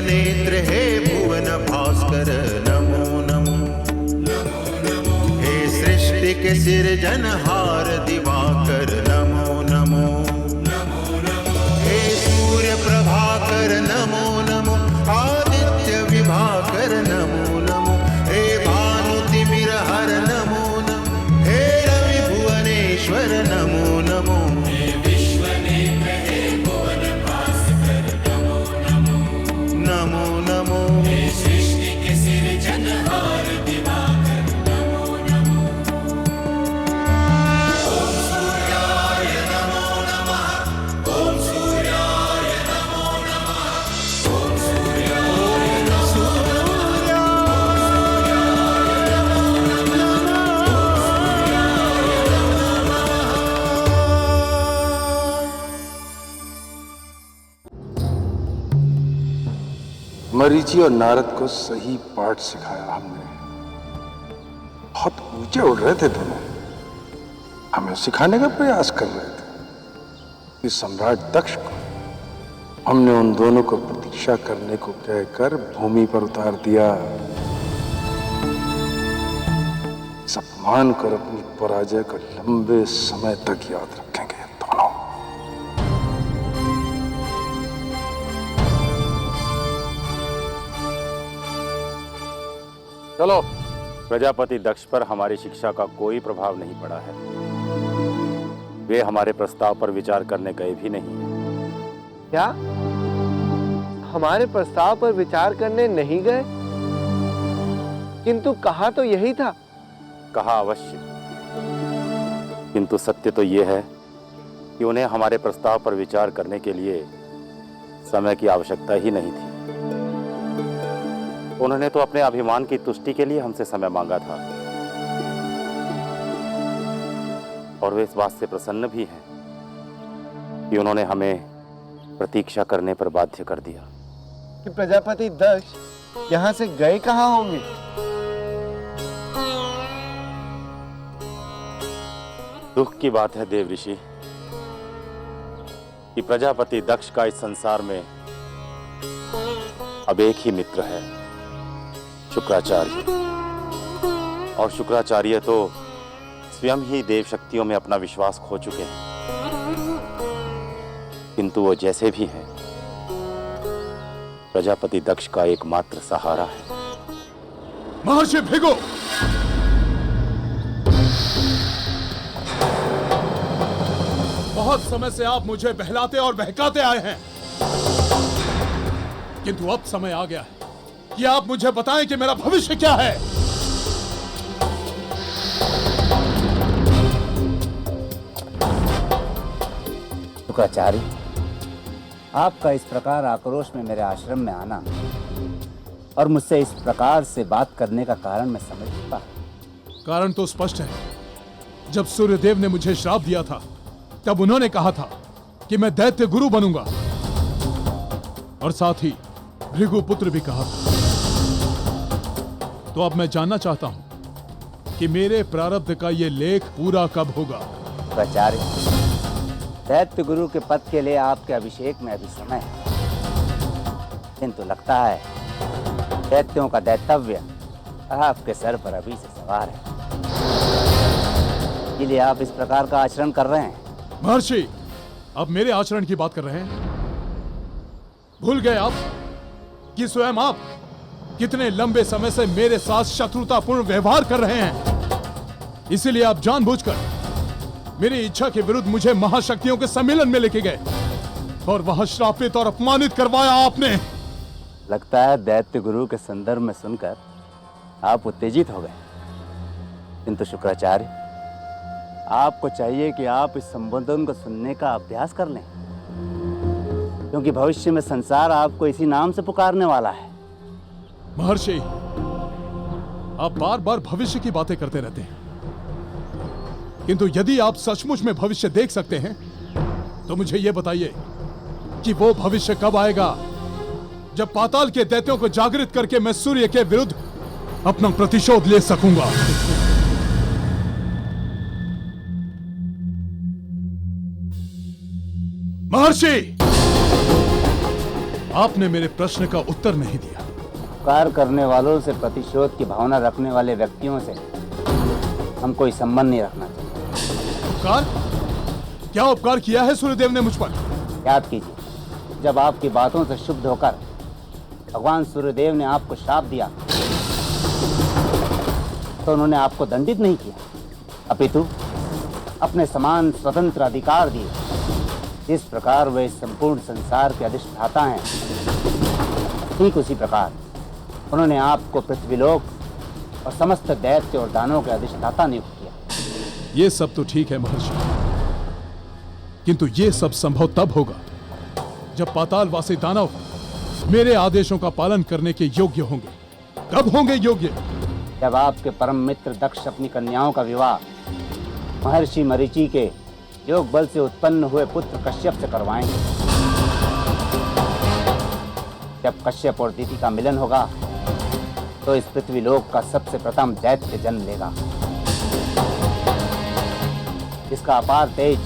नेत्र हे भुवन भास्कर नमो नमो। हे सृष्टि के सिरजनहार दिवाकर नमो नमो। हे सूर्य प्रभाकर नमो नमो। आदित्य विभाकर नमो नमो। हे भानुतिमिरहर नमो नमो। हे रवि भुवनेश्वर नमो नमो। नमो नमो। हे सृष्टि के सिरजनहार दिवाकर नमो नमो। ओम सूर्याय नमो नमः। ओम सूर्याय नमो नमः। ओम सूर्याय नमो मरीचि और नारद को सही पाठ सिखाया हमने। बहुत ऊंचे उड़ रहे थे दोनों, हमें सिखाने का प्रयास कर रहे थे कि सम्राट दक्ष को हमने उन दोनों को प्रतीक्षा करने को कहकर भूमि पर उतार दिया। इस अपमान कर अपनी पराजय को लंबे समय तक याद रखेंगे दोनों। चलो। प्रजापति दक्ष पर हमारी शिक्षा का कोई प्रभाव नहीं पड़ा है। वे हमारे प्रस्ताव पर विचार करने गए भी नहीं। क्या हमारे प्रस्ताव पर विचार करने नहीं गए? किंतु कहा तो यही था। कहा अवश्य, किंतु सत्य तो ये है कि उन्हें हमारे प्रस्ताव पर विचार करने के लिए समय की आवश्यकता ही नहीं थी। उन्होंने तो अपने अभिमान की तुष्टि के लिए हमसे समय मांगा था, और वे इस बात से प्रसन्न भी हैं कि उन्होंने हमें प्रतीक्षा करने पर बाध्य कर दिया। कि प्रजापति दक्ष यहाँ से गए कहाँ होंगे? दुख की बात है देव ऋषि कि प्रजापति दक्ष का इस संसार में अब एक ही मित्र है, शुक्राचार्य। और शुक्राचार्य तो स्वयं ही देव शक्तियों में अपना विश्वास खो चुके हैं। किंतु वो जैसे भी हैं, प्रजापति दक्ष का एकमात्र सहारा है। महर्षि भृगु, बहुत समय से आप मुझे बहलाते और बहकाते आए हैं, किंतु अब समय आ गया है कि आप मुझे बताएं कि मेरा भविष्य क्या है। शुक्राचार्य, आपका इस प्रकार आक्रोश में मेरे आश्रम में आना और मुझसे इस प्रकार से बात करने का कारण मैं समझ चुका। कारण तो स्पष्ट है। जब सूर्यदेव ने मुझे श्राप दिया था, तब उन्होंने कहा था कि मैं दैत्य गुरु बनूंगा, और साथ ही भृगु पुत्र भी कहा था। तो अब मैं जानना चाहता हूं कि मेरे प्रारब्ध का यह लेख पूरा कब होगा। शुक्राचार्य, दैत्य गुरु के पद के लिए आपके अभिषेक में अभी समय है, किंतु लगता है दैत्यों का दैतव्य आपके सर पर अभी से सवार है, इसलिए आप इस प्रकार का आचरण कर रहे हैं। महर्षि, अब मेरे आचरण की बात कर रहे हैं? भूल गए आप कि स्वयं आप कितने लंबे समय से मेरे साथ शत्रुतापूर्ण व्यवहार कर रहे हैं। इसीलिए आप जानबूझकर मेरी इच्छा के विरुद्ध मुझे महाशक्तियों के सम्मेलन में लेके गए और वहां श्रापित और अपमानित करवाया आपने। लगता है दैत्य गुरु के संदर्भ में सुनकर आप उत्तेजित हो गए, किंतु शुक्राचार्य, आपको चाहिए कि आप इस संबोधन को सुनने का अभ्यास कर लें, क्योंकि भविष्य में संसार आपको इसी नाम से पुकारने वाला है। महर्षि, आप बार बार भविष्य की बातें करते रहते हैं, किंतु यदि आप सचमुच में भविष्य देख सकते हैं तो मुझे यह बताइए कि वो भविष्य कब आएगा जब पाताल के दैत्यों को जागृत करके मैं सूर्य के विरुद्ध अपना प्रतिशोध ले सकूंगा। महर्षि, आपने मेरे प्रश्न का उत्तर नहीं दिया। उपकार करने वालों से प्रतिशोध की भावना रखने वाले व्यक्तियों से हम कोई संबंध नहीं रखना चाहते। उपकार? क्या उपकार किया है सूर्यदेव ने मुझ पर? याद कीजिए, जब आपकी बातों से शुद्ध होकर भगवान सूर्यदेव ने आपको श्राप दिया तो उन्होंने आपको दंडित नहीं किया, अपितु अपने समान स्वतंत्र अधिकार दिए। जिस प्रकार वे संपूर्ण संसार के अधिष्ठाता हैं, ठीक उसी प्रकार उन्होंने आपको पृथ्वीलोक और समस्त दैत्य और दानों के अधिष्ठाता नियुक्त किया। ये सब तो ठीक है महर्षि, किंतु ये सब संभव तब होगा जब पातालवासी दानव मेरे आदेशों का पालन करने के योग्य होंगे। कब होंगे योग्य? जब आपके परम मित्र दक्ष अपनी कन्याओं का विवाह महर्षि मरीचि के योग बल से उत्पन्न हुए पुत्र कश्यप से करवाएंगे। जब कश्यप और दिति का मिलन होगा तो इस पृथ्वीलोक का सबसे प्रथम दैत्य जन्म लेगा। इसका अपार तेज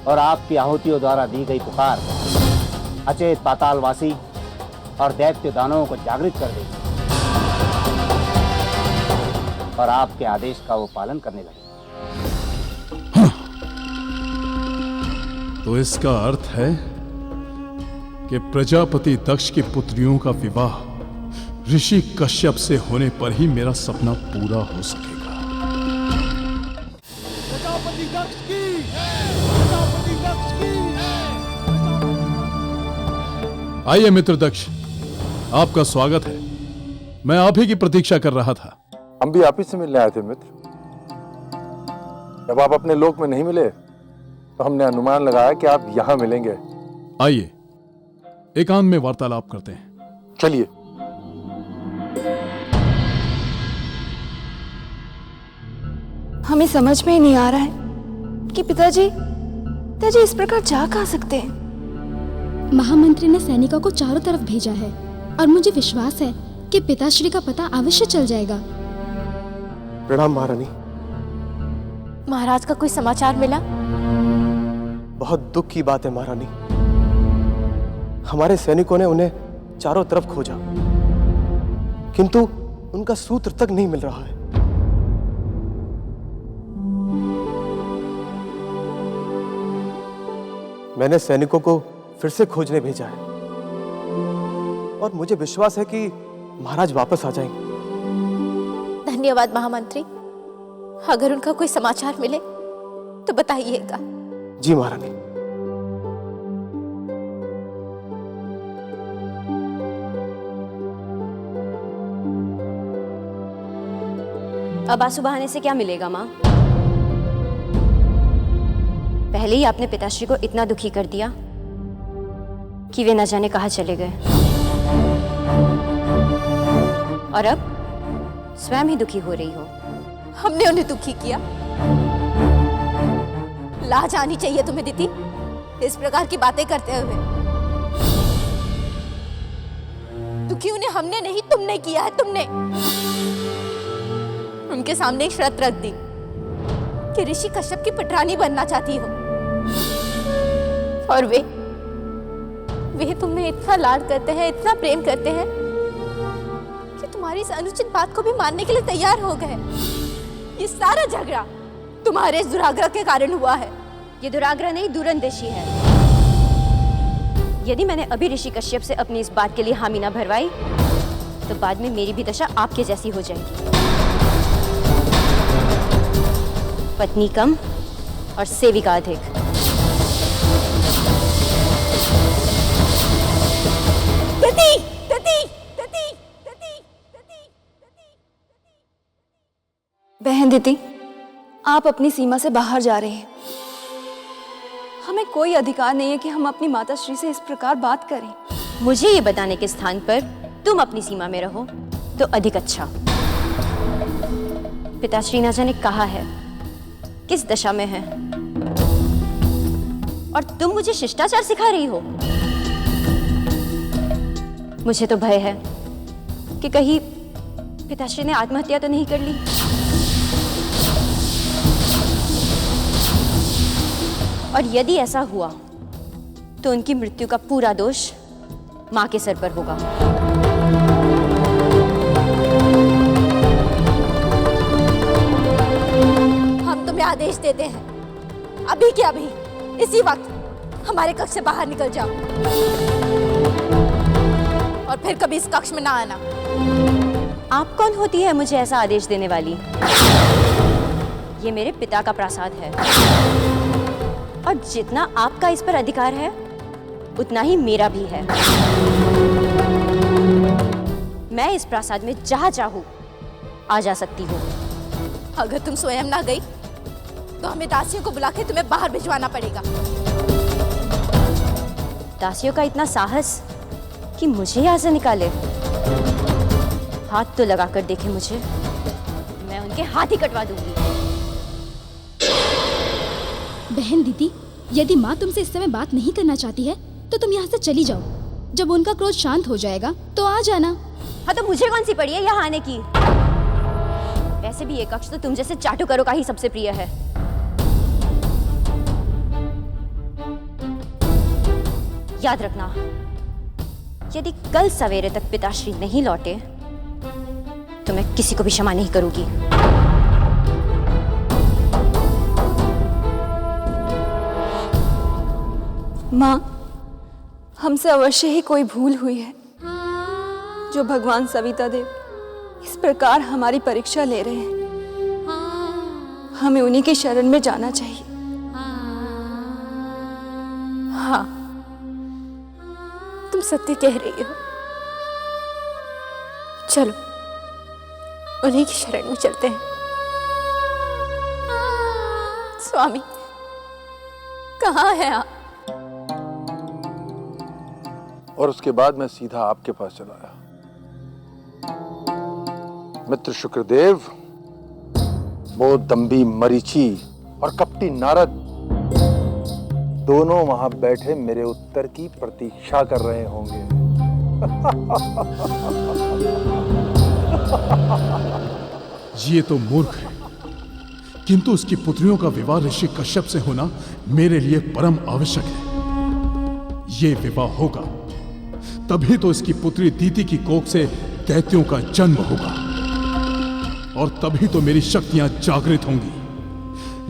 और आपकी आहुतियों द्वारा दी गई पुकार अचेत पातालवासी और दैत्य दानवों को जागृत कर देगी और आपके आदेश का वो पालन करने लगेगा। तो इसका अर्थ है कि प्रजापति दक्ष की पुत्रियों का विवाह ऋषि कश्यप से होने पर ही मेरा सपना पूरा हो सकेगा। प्रजापति दक्ष की! प्रजापति दक्ष की! आइए मित्र दक्ष, आपका स्वागत है। मैं आप ही की प्रतीक्षा कर रहा था। हम भी आप ही से मिलने आए थे मित्र। जब आप अपने लोक में नहीं मिले तो हमने अनुमान लगाया कि आप यहां मिलेंगे। आइए एकांत में वार्तालाप करते हैं। चलिए। हमें समझ में ही नहीं आ रहा है कि पिताजी इस प्रकार जा कहाँ सकते हैं। महामंत्री ने सैनिकों को चारों तरफ भेजा है और मुझे विश्वास है कि पिताश्री का पता अवश्य चल जाएगा। प्रणाम महारानी। महाराज का कोई समाचार मिला? बहुत दुख की बात है महारानी, हमारे सैनिकों ने उन्हें चारों तरफ खोजा किंतु उनका सूत्र तक नहीं मिल रहा है। मैंने सैनिकों को फिर से खोजने भेजा है और मुझे विश्वास है कि महाराज वापस आ जाएंगे। धन्यवाद महामंत्री, अगर उनका कोई समाचार मिले तो बताइएगा। जी महारानी। अब आंसू बहाने से क्या मिलेगा माँ? पहले ही आपने पिताश्री को इतना दुखी कर दिया कि वे न जाने कहां चले गए, और अब स्वयं ही दुखी हो रही हो। हमने उन्हें दुखी किया? लाज आनी चाहिए तुम्हें दीदी, इस प्रकार की बातें करते हुए। दुखी उन्हें हमने नहीं, तुमने किया है। तुमने उनके सामने एक शर्त रख दी कि ऋषि कश्यप की पटरानी बनना चाहती हो, और वे तुम्हें इतना लाड करते हैं, इतना प्रेम करते हैं कि तुम्हारी इस अनुचित बात को भी मानने के लिए तैयार हो गए। ये सारा झगड़ा तुम्हारे इस दुराग्रह के कारण हुआ है। ये दुराग्रह नहीं, दूरंदेशी है। यदि मैंने अभी ऋषि कश्यप से अपनी इस बात के लिए हामी ना भरवाई तो बाद में मेरी भी दशा आपके जैसी हो जाएगी। पत्नी कम और सेविका अधिक। बहन दीदी, आप अपनी सीमा से बाहर जा रहे हैं। हमें कोई अधिकार नहीं है कि हम अपनी माताश्री से इस प्रकार बात करें। मुझे ये बताने के स्थान पर तुम अपनी सीमा में रहो तो अधिक अच्छा। पिताश्री ना जाने कहा है, किस दशा में है, और तुम मुझे शिष्टाचार सिखा रही हो। मुझे तो भय है कि कहीं पिताश्री ने आत्महत्या तो नहीं कर ली। और यदि ऐसा हुआ तो उनकी मृत्यु का पूरा दोष माँ के सर पर होगा। हम तुम्हें आदेश देते हैं, अभी के अभी इसी वक्त हमारे कक्ष से बाहर निकल जाओ और फिर कभी इस कक्ष में ना आना। आप कौन होती है मुझे ऐसा आदेश देने वाली? ये मेरे पिता का प्रासाद है और जितना आपका इस पर अधिकार है उतना ही मेरा भी है। मैं इस प्रासाद में जहां चाहूं आ जा सकती हूँ। अगर तुम स्वयं ना गई तो हमें दासियों को बुला के तुम्हें बाहर भिजवाना पड़ेगा। दासियों का इतना साहस कि मुझे यहाँ से निकाले? हाथ तो लगा कर देखे मुझे, मैं उनके हाथ ही कटवा दूंगी। बहन दीदी, यदि माँ तुमसे इस समय बात नहीं करना चाहती है तो तुम यहाँ से चली जाओ। जब उनका क्रोध शांत हो जाएगा तो आ जाना। हाँ, तो मुझे कौन सी पड़ी है यहाँ आने की? वैसे भी ये कक्ष तो तुम जैसे चाटुकारों का ही सबसे प्रिय है। याद रखना, यदि कल सवेरे तक पिताश्री नहीं लौटे तो मैं किसी को भी क्षमा नहीं करूंगी। माँ, हमसे अवश्य ही कोई भूल हुई है जो भगवान सविता देव इस प्रकार हमारी परीक्षा ले रहे हैं। हमें उन्हीं की शरण में जाना चाहिए। हाँ, तुम सत्य कह रही हो। चलो उन्हीं की शरण में चलते हैं। स्वामी, कहाँ हैं आप? और उसके बाद मैं सीधा आपके पास चला आया। मित्र शुक्रदेव, वो दंभी मरीचि और कपटी नारद दोनों वहां बैठे मेरे उत्तर की प्रतीक्षा कर रहे होंगे। ये तो मूर्ख है, किंतु उसकी पुत्रियों का विवाह ऋषि कश्यप से होना मेरे लिए परम आवश्यक है। ये विवाह होगा तभी तो इसकी पुत्री दीति की कोख से दैत्यों का जन्म होगा और तभी तो मेरी शक्तियां जागृत होंगी।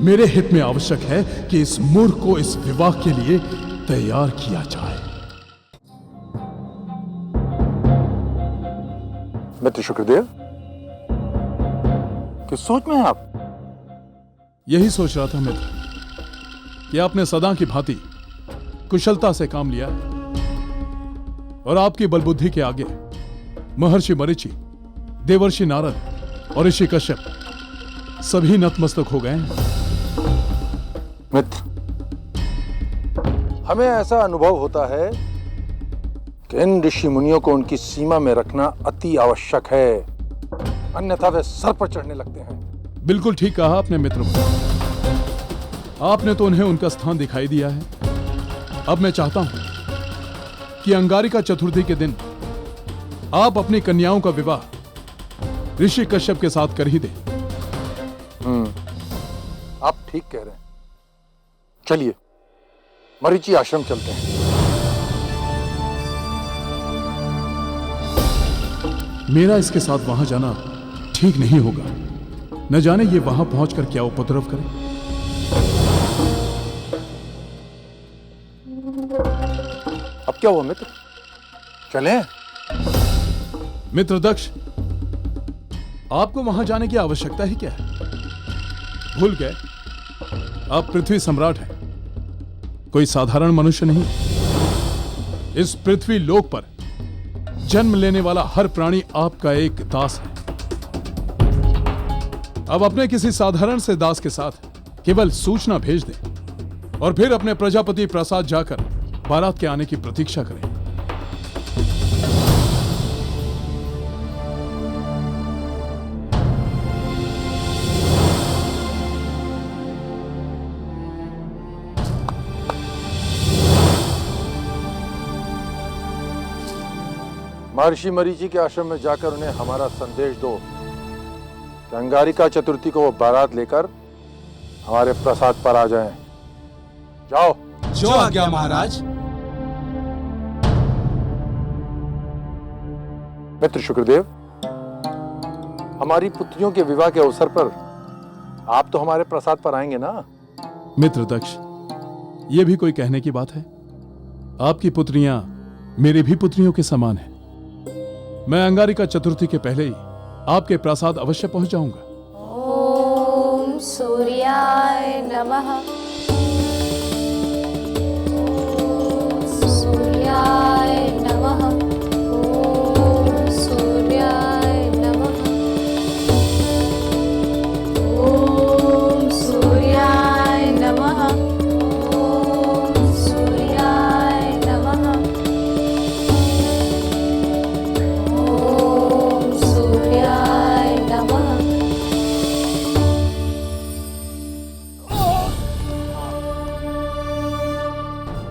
मेरे हित में आवश्यक है कि इस मूर्ख को इस विवाह के लिए तैयार किया जाए। मित्र शुक्रदेव, किस सोच में हैं आप? यही सोच रहा था मित्र कि आपने सदा की भांति कुशलता से काम लिया और आपकी बलबुद्धि के आगे महर्षि मरीचि, देवर्षि नारद और ऋषि कश्यप सभी नतमस्तक हो गए हैं। मित्र, हमें ऐसा अनुभव होता है कि इन ऋषि मुनियों को उनकी सीमा में रखना अति आवश्यक है, अन्यथा वे सर पर चढ़ने लगते हैं। बिल्कुल ठीक कहा आपने मित्र। आपने तो उन्हें उनका स्थान दिखाई दिया है। अब मैं चाहता हूं कि अंगारिका चतुर्थी के दिन आप अपनी कन्याओं का विवाह ऋषि कश्यप के साथ कर ही दें। आप ठीक कह रहे हैं। चलिए मरीचि आश्रम चलते हैं। मेरा इसके साथ वहां जाना ठीक नहीं होगा। न जाने ये वहां पहुंचकर क्या उपद्रव करे। अब क्या हुआ मित्र, चलें? मित्र दक्ष, आपको वहां जाने की आवश्यकता ही क्या है? भूल गए आप पृथ्वी सम्राट हैं, कोई साधारण मनुष्य नहीं। इस पृथ्वी लोक पर जन्म लेने वाला हर प्राणी आपका एक दास है। अब अपने किसी साधारण से दास के साथ केवल सूचना भेज दें और फिर अपने प्रजापति प्रासाद जाकर बारात के आने की प्रतीक्षा करें। महर्षि मरीचि के आश्रम में जाकर उन्हें हमारा संदेश दो कि अंगारिका चतुर्थी को वो बारात लेकर हमारे प्रसाद पर आ जाएं। जाओ। जो आज्ञा महाराज। मित्र शुक्रदेव, हमारी पुत्रियों के विवाह के अवसर पर आप तो हमारे प्रसाद पर आएंगे ना? मित्र दक्ष, ये भी कोई कहने की बात है? आपकी पुत्रियां मेरी भी पुत्रियों के समान हैं। मैं अंगारिका चतुर्थी के पहले ही आपके प्रसाद अवश्य पहुंच जाऊंगा। ओम सूर्याय नमः। ओम सूर्याय नमः। ओम सूर्याय नमः। ओम सूर्याय नमः। ओम सूर्याय नमः। ओम सूर्याय नमः।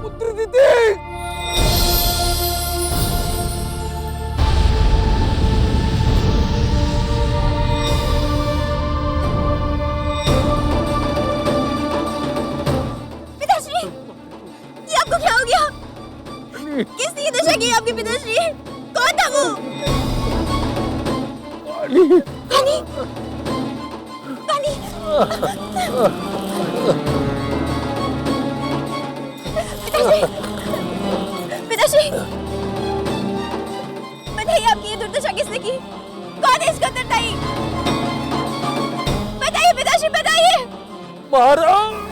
पुत्र दीदी, पिताश्री, ये आपको क्या हो गया? किसने ये दशा की आपके पिताश्री? कौन था वो? पानी, पानी। पिताश्री, पिताश्री, बताइए आपकी ये दुर्दशा किसने की? कौन है इसका उत्तरदायी? बताइए पिताश्री, बताइए। महाराज